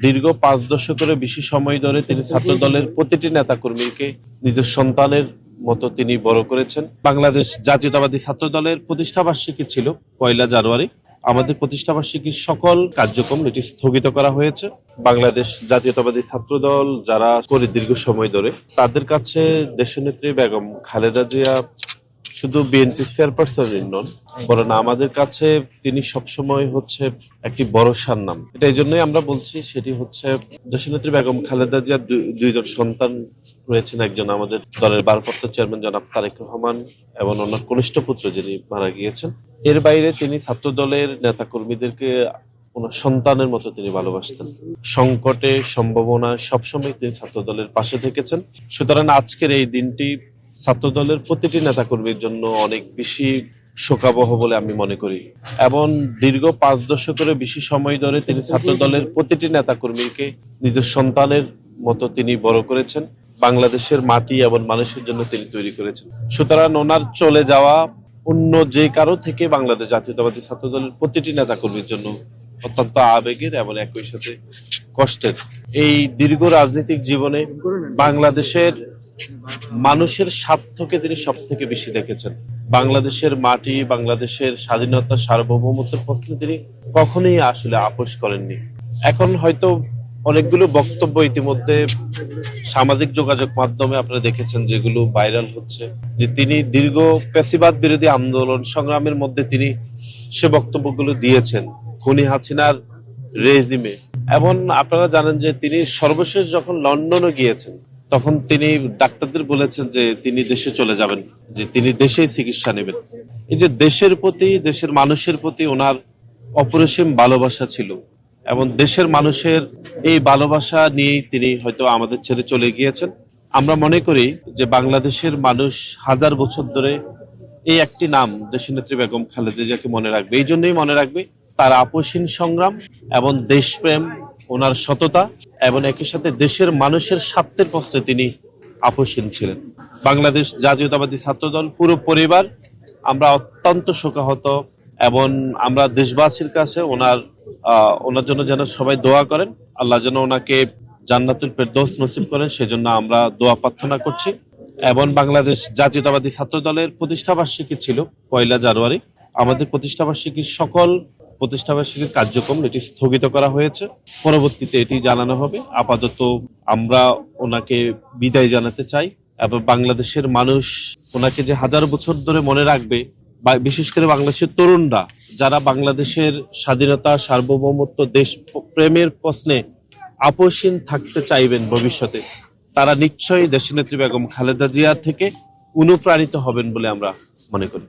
দীর্ঘ 5 দশকেরও বেশি সময় ধরে তিনি ছাত্র দলের প্রতিটি নেতাকর্মীকে নিজের সন্তানের মতো তিনি বড় করেছেন। বাংলাদেশ জাতীয়তাবাদী ছাত্র দলের প্রতিষ্ঠাবার্ষিকী ছিল 1 জানুয়ারি। আমাদের প্রতিষ্ঠাবার্ষিকীর সকল কার্যক্রম এটি স্থগিত করা হয়েছে। বাংলাদেশ জাতীয়তাবাদী ছাত্র দল যারা করে দীর্ঘ সময় ধরে, তাদের কাছে দেশনেত্রী বেগম খালেদা জিয়া শুধু বিএনপি চেয়ারপারসনই নন, বরং আমাদের কাছে তিনি সবসময় হচ্ছে একটি ভরসার নাম। এটা এই জন্যই আমরা বলছি, সেটি হচ্ছে দেশনেত্রী বেগম খালেদা জিয়ার দুইজন সন্তান রয়েছেন। একজন আমাদের দলের ভারপ্রাপ্ত চেয়ারম্যান জনাব তারেক রহমান এবং ওনার কনিষ্ঠ পুত্র যিনি মারা গিয়েছেন। এর বাইরে তিনি ছাত্র দলের নেতা কর্মীদেরকে ওনার সন্তানের মতো তিনি ভালোবাসতেন। সংকটে সম্ভাবনায় সবসময় তিনি ছাত্র দলের পাশে থেকেছেন। সুতরাং আজকের এই দিনটি ছাত্র দলের প্রতিটি নেতাকর্মীর জন্য অনেক বেশি শোকাবহ বলে আমি মনে করি। এবং দীর্ঘ 5 দশকেরও বেশি সময় ধরে তিনি ছাত্র দলের প্রতিটি নেতাকর্মীকে নিজের সন্তানের মতো তিনি বড় করেছেন। বাংলাদেশের মাটি এবং মানুষের জন্য তিনি তৈরি করেছেন। সুতরাং ওনার চলে যাওয়া অন্য যে কারো থেকে বাংলাদেশ জাতীয়তাবাদী ছাত্র দলের প্রতিটি নেতাকর্মীর জন্য অত্যন্ত আবেগের এবং একই সাথে কষ্টের। এই দীর্ঘ রাজনৈতিক জীবনে বাংলাদেশের মানুষের স্বার্থকে তিনি সব থেকে বেশি দেখেছেন। বাংলাদেশের মাটি, বাংলাদেশের স্বাধীনতা, সার্বভৌমত্বের প্রশ্নে তিনি কখনোই আসলে আপোস করেননি। এখন হয়তো অনেকগুলো বক্তব্য ইতিমধ্যে সামাজিক যোগাযোগ মাধ্যমে আপনারা দেখেছেন, যেগুলো ভাইরাল হচ্ছে, যে তিনি দীর্ঘ ফ্যাসিবাদ বিরোধী আন্দোলন সংগ্রামের মধ্যে তিনি সে বক্তব্যগুলো দিয়েছেন খুনি হাসিনার রেজিমে। এবং আপনারা জানেন যে তিনি সর্বশেষ যখন লন্ডনে গিয়েছেন, তখন তিনি ডাক্তারদের বলেছেন যে তিনি দেশে চলে যাবেন, যে তিনি দেশেই চিকিৎসা নেবেন। এই যে দেশের প্রতি, দেশের মানুষের প্রতি ওনার অপরিসীম ভালোবাসা ছিল, এবং দেশের মানুষের এই ভালোবাসা নিয়েই তিনি হয়তো আমাদের ছেড়ে চলে গিয়েছেন। আমরা মনে করি যে বাংলাদেশের মানুষ হাজার বছর ধরে এই একটি নাম দেশনেত্রী বেগম খালেদা জিয়াকে মনে রাখবে। এই জন্যই মনে রাখবে তার আপোষহীন সংগ্রাম এবং দেশপ্রেম, ওনার সততা, এবং একই সাথে দেশের মানুষের স্বার্থের প্রশ্নে তিনি আপোষহীন ছিলেন। বাংলাদেশ জাতীয়তাবাদী ছাত্রদল পুরো পরিবার আমরা অত্যন্ত শোকাহত, এবং আমরা দেশবাসীর কাছে ওনার জন্য যেন সবাই দোয়া করেন, আল্লাহ যেন ওনাকে জান্নাতুল ফেরদৌস নসিব করেন, সেজন্য আমরা দোয়া প্রার্থনা করছি। এবং বাংলাদেশ জাতীয়তাবাদী ছাত্র দলের প্রতিষ্ঠাবার্ষিকী ছিল 1 জানুয়ারি। আমাদের প্রতিষ্ঠাবার্ষিকীর সকল প্রতিষ্ঠাবার্ষিকীর কার্যক্রম এটি স্থগিত করা হয়েছে। পরবর্তীতে এটি জানানো হবে। আপাতত আমরা ওনাকে বিদায় জানাতে চাই, এবং বাংলাদেশের মানুষ ওনাকে যে হাজার বছর ধরে মনে রাখবে, বিশেষ করে বাংলাদেশের তরুণরা যারা বাংলাদেশের স্বাধীনতা, সার্বভৌমত্ব, দেশ প্রেমের প্রশ্নে আপোষহীন থাকতে চাইবেন ভবিষ্যতে, তারা নিশ্চয়ই দেশনেত্রী বেগম খালেদা জিয়া থেকে অনুপ্রাণিত হবেন বলে আমরা মনে করি।